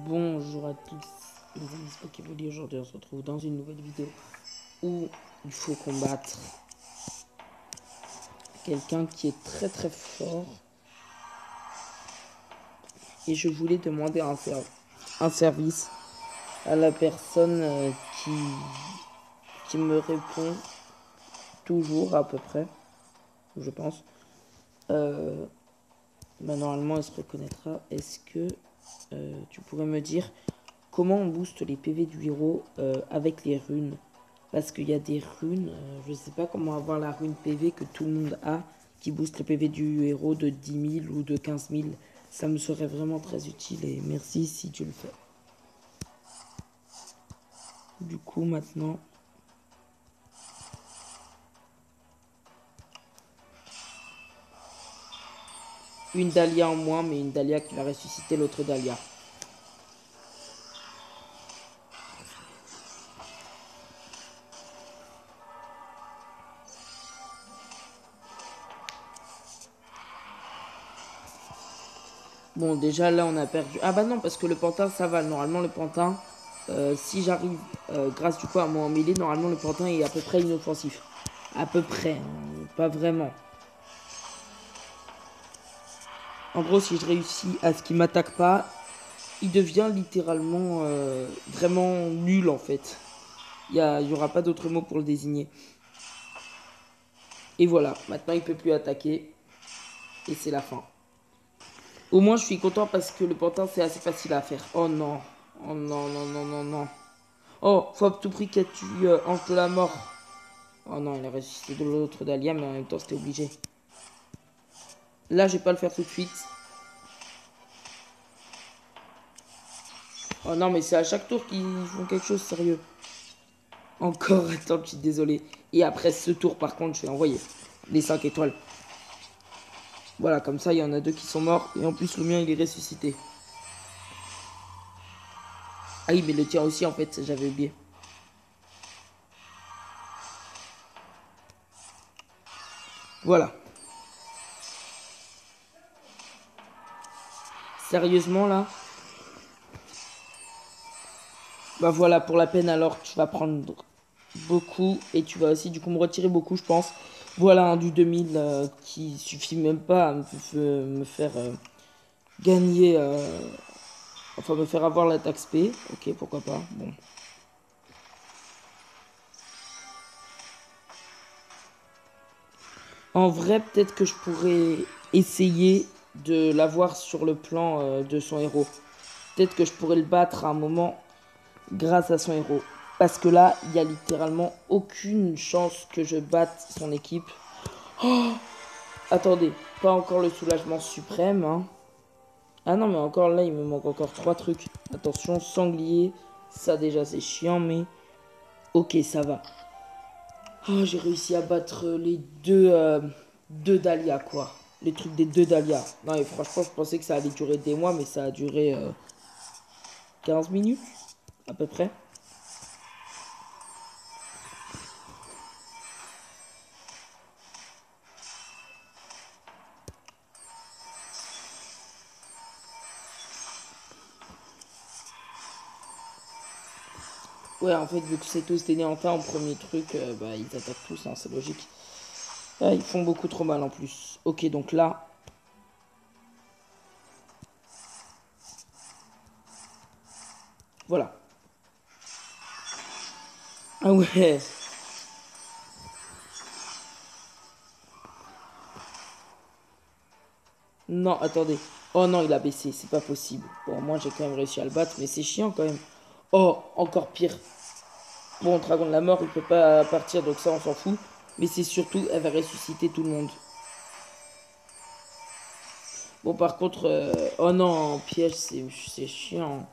Bonjour à tous les amis Pokémon. Aujourd'hui on se retrouve dans une nouvelle vidéo où il faut combattre quelqu'un qui est très très fort. Et je voulais demander un service à la personne qui me répond toujours à peu près, je pense. Normalement elle se reconnaîtra. Est-ce que tu pourrais me dire comment on booste les PV du héros avec les runes? Parce qu'il y a des runes, je sais pas comment avoir la rune PV que tout le monde a, qui booste le PV du héros de 10 000 ou de 15 000. Ça me serait vraiment très utile et merci si tu le fais. Du coup, maintenant... Une Dahlia en moins, mais une Dahlia qui va ressusciter l'autre Dahlia. Bon, déjà là, on a perdu... Ah bah non, parce que le pantin, ça va. Normalement, le pantin, si j'arrive, grâce du coup à mon mêlée, normalement, le pantin est à peu près inoffensif. À peu près, hein, pas vraiment. En gros, si je réussis à ce qu'il m'attaque pas, il devient littéralement vraiment nul en fait. Il y aura pas d'autre mot pour le désigner. Et voilà, maintenant il peut plus attaquer. Et c'est la fin. Au moins je suis content parce que le pantin c'est assez facile à faire. Oh non. Oh non, non, non, non, non. Oh, faut à tout prix qu'elle tue Ange de la mort. Oh non, il a ressuscité de l'autre Dahlia, mais en même temps c'était obligé. Là, je vais pas le faire tout de suite. Oh non, mais c'est à chaque tour qu'ils font quelque chose sérieux. Encore, attends, je suis désolé. Et après ce tour, par contre, je vais envoyer les 5 étoiles. Voilà, comme ça, il y en a 2 qui sont morts. Et en plus, le mien, il est ressuscité. Ah oui, mais le tien aussi, en fait, j'avais oublié. Voilà. Sérieusement, là. Bah voilà, pour la peine, alors, tu vas prendre beaucoup. Et tu vas aussi, du coup, me retirer beaucoup, je pense. Voilà, un du 2000 qui suffit même pas à me faire gagner... enfin, me faire avoir la taxe P. Ok, pourquoi pas. Bon. En vrai, peut-être que je pourrais essayer de l'avoir sur le plan de son héros. Peut-être que je pourrais le battre à un moment grâce à son héros. Parce que là, il n'y a littéralement aucune chance que je batte son équipe. Oh, attendez, pas encore le soulagement suprême. Hein. Ah non, mais encore là, il me manque encore 3 trucs. Attention, sanglier. Ça déjà, c'est chiant, mais... Ok, ça va. Oh, j'ai réussi à battre les deux Dahlia, quoi. Les trucs des 2 Dahlia. Non, et franchement, je pensais que ça allait durer des mois, mais ça a duré 15 minutes, à peu près. Ouais, en fait, vu que c'est tous des néantins en premier truc, bah, ils attaquent tous, hein, c'est logique. Ah, ils font beaucoup trop mal en plus. Ok, donc là... Voilà. Ah ouais. Non, attendez. Oh non, il a baissé, c'est pas possible. Bon, moi, j'ai quand même réussi à le battre, mais c'est chiant quand même. Oh, encore pire. Bon, Dragon de la mort, il peut pas partir, donc ça, on s'en fout. Mais c'est surtout, elle va ressusciter tout le monde. Bon, par contre, oh non, piège, c'est chiant.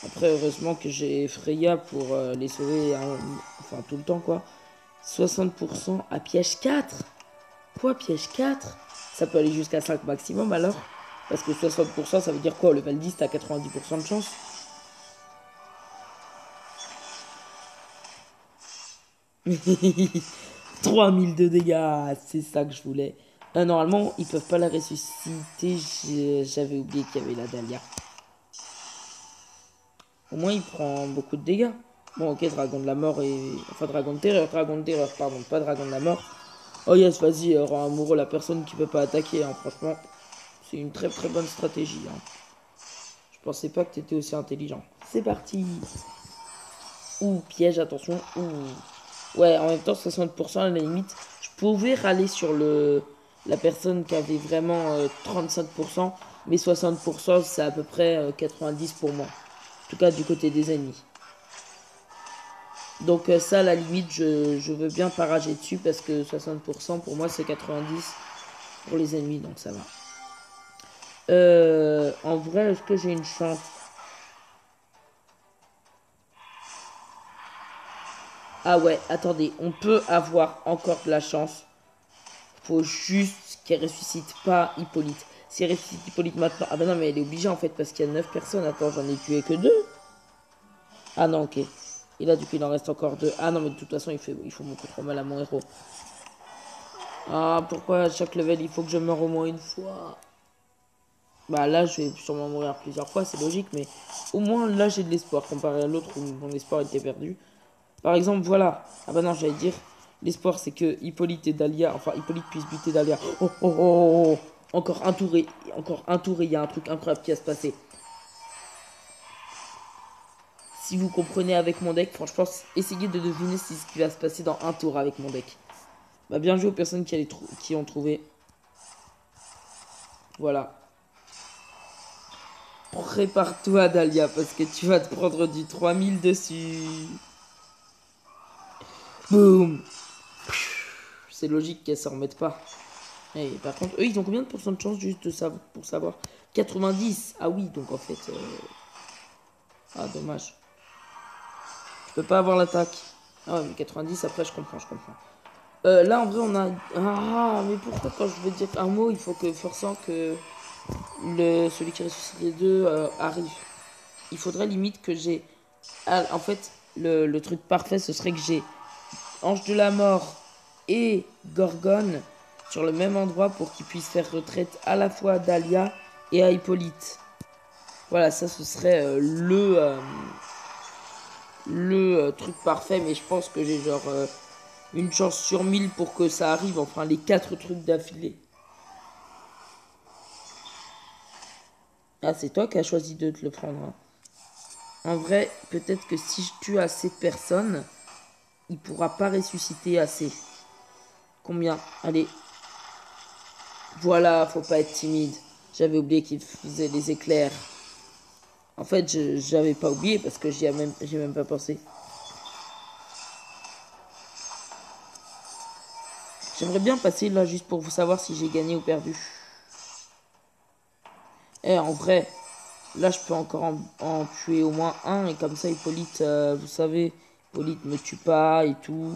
Après, heureusement que j'ai Freya pour les sauver, hein, enfin, tout le temps, quoi. 60% à piège 4. Quoi, piège 4? Ça peut aller jusqu'à 5 maximum, alors? Parce que 60%, ça veut dire quoi? Au level 10, t'as 90% de chance. 3000 de dégâts, c'est ça que je voulais. Normalement, ils peuvent pas la ressusciter. J'avais oublié qu'il y avait la Dahlia. Au moins, il prend beaucoup de dégâts. Bon, ok, dragon de la mort et... Enfin, dragon de terreur, pardon, pas dragon de la mort. Oh yes, vas-y, rends amoureux la personne qui peut pas attaquer, hein. Franchement, c'est une très très bonne stratégie, hein. Je pensais pas que t'étais aussi intelligent. C'est parti. Ouh, piège, attention. Ouh. Ouais, en même temps, 60% à la limite. Je pouvais râler sur la personne qui avait vraiment 35%, mais 60%, c'est à peu près 90 pour moi. En tout cas, du côté des ennemis. Donc ça, à la limite, je veux bien pas rager dessus parce que 60% pour moi, c'est 90 pour les ennemis, donc ça va. En vrai, est-ce que j'ai une chance? Ah ouais, attendez, on peut avoir encore de la chance. Faut juste qu'elle ressuscite pas Hippolyte. Si elle ressuscite Hippolyte maintenant... Ah bah non, mais elle est obligée en fait parce qu'il y a 9 personnes. Attends, j'en ai tué que 2. Ah non, ok. Et là, du coup, il en reste encore 2. Ah non, mais de toute façon, il faut beaucoup trop mal à mon héros. Ah, pourquoi à chaque level, il faut que je meure au moins une fois? Bah là, je vais sûrement mourir plusieurs fois, c'est logique, mais au moins là, j'ai de l'espoir comparé à l'autre où mon espoir était perdu. Par exemple, voilà. Ah bah non, j'allais dire, l'espoir c'est que Hippolyte et Dahlia, enfin Hippolyte puisse buter Dahlia. Oh oh oh oh oh. Encore un tour et il y a un truc incroyable qui va se passer. Si vous comprenez avec mon deck, franchement, essayez de deviner ce qui va se passer dans un tour avec mon deck. Bah bien joué aux personnes qui ont trouvé. Voilà. Prépare-toi Dahlia parce que tu vas te prendre du 3000 dessus. Boum. C'est logique qu'elle s'en remette pas. Et par contre, eux, ils ont combien de pourcents de chance juste pour savoir? 90. Ah oui, donc en fait... Ah, dommage. Je peux pas avoir l'attaque. Ah ouais, mais 90, après, je comprends, je comprends. Là, en vrai, on a... Ah, mais pourquoi quand je veux dire un mot, il faut que, forcément, que celui qui ressuscite les deux arrive. Il faudrait limite que j'ai... Ah, en fait, le truc parfait, ce serait que j'ai Ange de la Mort et Gorgone sur le même endroit pour qu'ils puissent faire retraite à la fois à Dahlia et à Hippolyte. Voilà, ça ce serait le truc parfait, mais je pense que j'ai genre une chance sur 1000 pour que ça arrive, enfin les 4 trucs d'affilée. Ah, c'est toi qui as choisi de te le prendre, hein. En vrai, peut-être que si je tue assez de personnes, il pourra pas ressusciter assez. Combien? Allez. Voilà, faut pas être timide. J'avais oublié qu'il faisait les éclairs. En fait, j'avais pas oublié parce que j'ai même pas pensé. J'aimerais bien passer là juste pour vous savoir si j'ai gagné ou perdu. Eh, en vrai, là je peux encore en tuer au moins un et comme ça Hippolyte, vous savez, Hippolyte me tue pas et tout.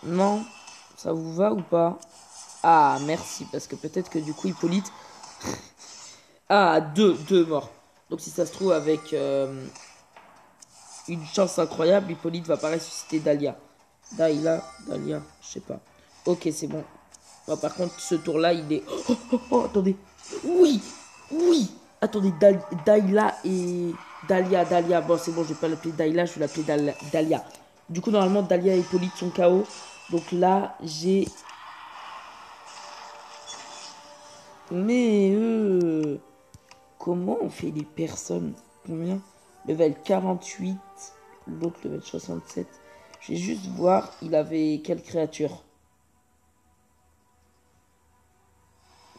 Non, ça vous va ou pas? Ah, merci, parce que peut-être que du coup Hippolyte... Ah, deux morts. Donc si ça se trouve avec une chance incroyable, Hippolyte va pas ressusciter Dahlia. Dahlia, je sais pas. Ok, c'est bon. Bon, par contre, ce tour-là, il est... Oh, attendez. Oui, oui. Attendez, Dahlia et... Dahlia. Bon, c'est bon, je vais pas l'appeler Dahlia, je vais l'appeler Dahlia. Du coup, normalement, Dahlia et Hippolyte sont KO. Donc là, j'ai... Mais comment on fait les personnes? Combien? Level 48, l'autre level 67. Je vais juste voir, il avait quelle créature?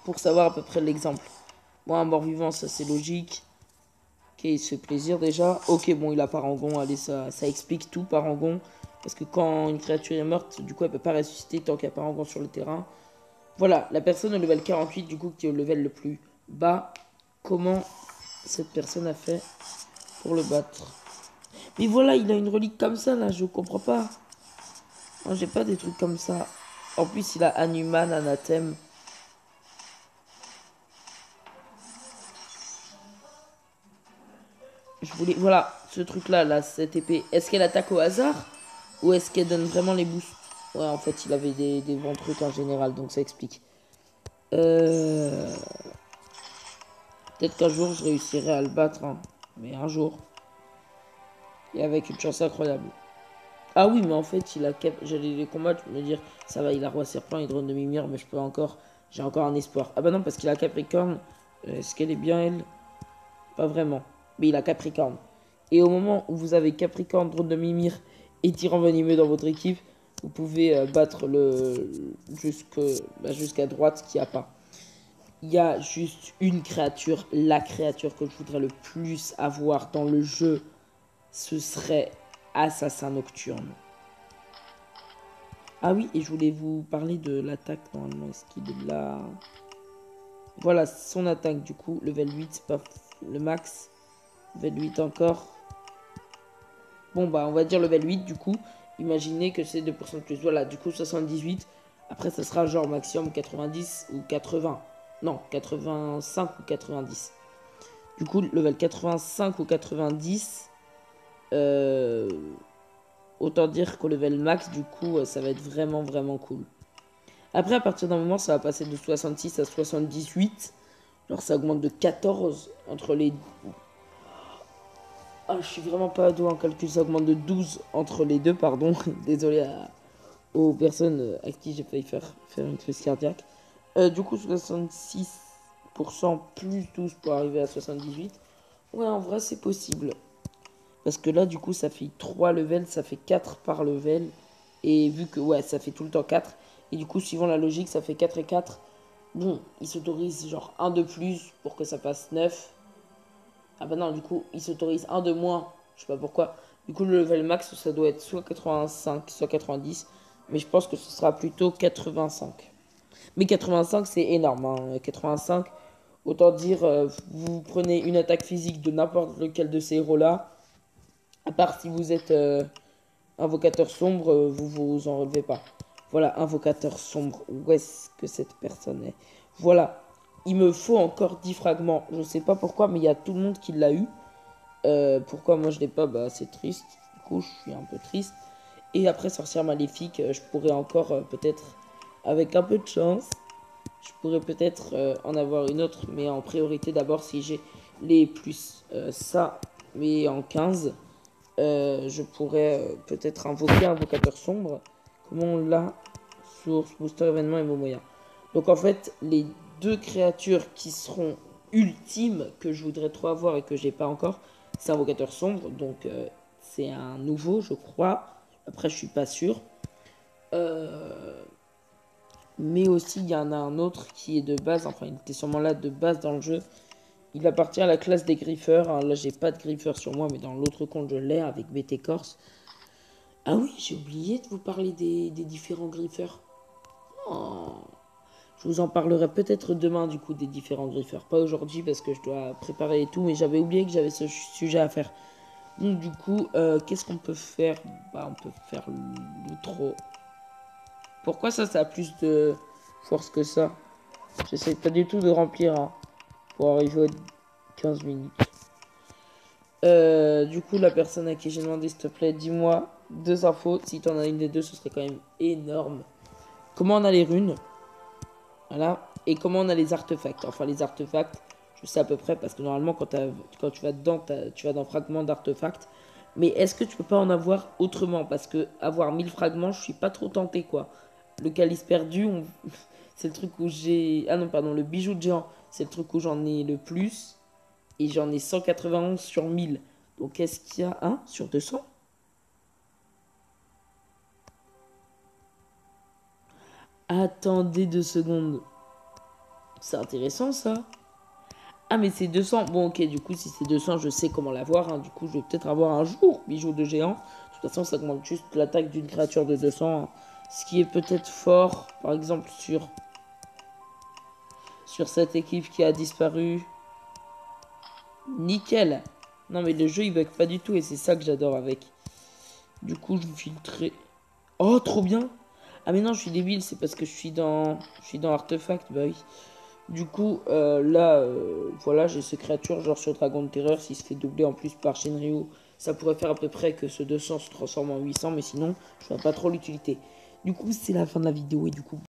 Pour savoir à peu près l'exemple. Bon, un mort-vivant, ça c'est logique. Ok, il se fait plaisir déjà. Ok, bon, il a Parangon. Allez, ça explique tout, Parangon. Parce que quand une créature est morte, du coup, elle peut pas ressusciter tant qu'il y a Parangon sur le terrain. Voilà, la personne au level 48, du coup, qui est au level le plus bas. Comment cette personne a fait pour le battre? Mais voilà, il a une relique comme ça, là, je comprends pas. Moi, j'ai pas des trucs comme ça. En plus, il a Hanuman, Anathème. Je voulais... Voilà, ce truc-là, là, cette épée. Est-ce qu'elle attaque au hasard? Ou est-ce qu'elle donne vraiment les boosts? Ouais, en fait, il avait des bons trucs en général, donc ça explique. Peut-être qu'un jour, je réussirai à le battre, hein. Mais un jour. Et avec une chance incroyable. Ah oui, mais en fait, il a cap... J'allais les combattre, me dire, ça va, il a roi serpent, il drone de mimir, mais je peux encore... J'ai encore un espoir. Ah bah non, parce qu'il a Capricorne. Est-ce qu'elle est bien, elle? Pas vraiment. Mais il a Capricorne. Et au moment où vous avez Capricorne, drone de mimir et tyran venimeux dans votre équipe, vous pouvez battre le jusqu'à droite qui a pas. Il y a juste une créature, la créature que je voudrais le plus avoir dans le jeu, ce serait Assassin Nocturne. Ah oui, et je voulais vous parler de l'attaque normalement. Est-ce qu'il est là? Voilà, son attaque du coup, level 8, c'est pas le max. Level 8 encore. Bon bah on va dire level 8 du coup. Imaginez que c'est 2% de plus. Voilà, du coup 78. Après ça sera genre maximum 90 ou 80. Non, 85 ou 90. Du coup, level 85 ou 90. Autant dire qu'au level max, du coup, ça va être vraiment, vraiment cool. Après, à partir d'un moment, ça va passer de 66 à 78. Alors, ça augmente de 14 entre les... Ah, je suis vraiment pas doué en calcul. Ça augmente de 12 entre les deux, pardon. Désolé aux personnes à qui j'ai failli faire une crise cardiaque. Du coup, 66% plus 12 pour arriver à 78. Ouais, en vrai, c'est possible. Parce que là, du coup, ça fait 3 levels, ça fait 4 par level. Et vu que, ouais, ça fait tout le temps 4. Et du coup, suivant la logique, ça fait 4 et 4. Bon, il s'autorise genre un de plus pour que ça passe 9. Ah bah non, du coup, il s'autorise un de moins. Je sais pas pourquoi. Du coup, le level max, ça doit être soit 85, soit 90. Mais je pense que ce sera plutôt 85. Mais 85, c'est énorme. Hein. 85, autant dire, vous prenez une attaque physique de n'importe lequel de ces héros-là. À part si vous êtes invocateur sombre, vous vous en relevez pas. Voilà, invocateur sombre. Où est-ce que cette personne est? Voilà. Il me faut encore 10 fragments. Je sais pas pourquoi, mais il y a tout le monde qui l'a eu. Pourquoi moi je l'ai pas? Bah c'est triste. Du coup, je suis un peu triste. Et après, sorcière maléfique, je pourrais encore peut-être, avec un peu de chance, je pourrais peut-être en avoir une autre. Mais en priorité d'abord si j'ai les plus ça, mais en 15. Je pourrais peut-être invoquer un invocateur sombre. Comment on l'a? Source, booster, événement et mot moyen. Donc en fait, les deux créatures qui seront ultimes que je voudrais trop avoir et que j'ai pas encore, c'est invocateur sombre. Donc c'est un nouveau, je crois. Après, je suis pas sûr. Mais aussi, il y en a un autre qui est de base. Enfin, il était sûrement là de base dans le jeu. Il appartient à la classe des griffeurs. Alors là, j'ai pas de griffeurs sur moi, mais dans l'autre compte, je l'ai avec BT Corse. Ah oui, j'ai oublié de vous parler des différents griffeurs. Oh. Je vous en parlerai peut-être demain du coup des différents griffeurs. Pas aujourd'hui parce que je dois préparer et tout, mais j'avais oublié que j'avais ce sujet à faire. Donc du coup, qu'est-ce qu'on peut faire? Bah on peut faire l'outro. Pourquoi ça a plus de force que ça? J'essaie pas du tout de remplir hein, pour arriver aux 15 minutes. Du coup, la personne à qui j'ai demandé, s'il te plaît, dis-moi deux infos. Si t'en as une des deux, ce serait quand même énorme. Comment on a les runes? Voilà. Et comment on a les artefacts? Enfin, les artefacts, je sais à peu près parce que normalement, quand tu vas dedans, tu vas dans fragments d'artefacts. Mais est-ce que tu peux pas en avoir autrement? Parce que avoir 1000 fragments, je suis pas trop tenté, quoi. Le calice perdu, c'est le truc où j'ai... Ah non, pardon, le bijou de géant, c'est le truc où j'en ai le plus. Et j'en ai 191 sur 1000. Donc est-ce qu'il y a un sur 200? Attendez 2 secondes. C'est intéressant ça. Ah mais c'est 200. Bon ok, du coup si c'est 200, je sais comment l'avoir. Hein. Du coup je vais peut-être avoir un jour bijou de géant. De toute façon ça augmente juste l'attaque d'une créature de 200. Hein. Ce qui est peut-être fort, par exemple sur cette équipe qui a disparu. Nickel. Non mais le jeu il bug pas du tout et c'est ça que j'adore avec. Du coup je filtrerai. Oh trop bien. Ah mais non je suis débile, c'est parce que je suis dans Artefact, bah oui. Du coup, là, voilà, j'ai ces créatures, genre sur Dragon de Terreur, s'il se fait doubler en plus par Shenryu, ça pourrait faire à peu près que ce 200 se transforme en 800, mais sinon, je vois pas trop l'utilité. Du coup, c'est la fin de la vidéo, et du coup,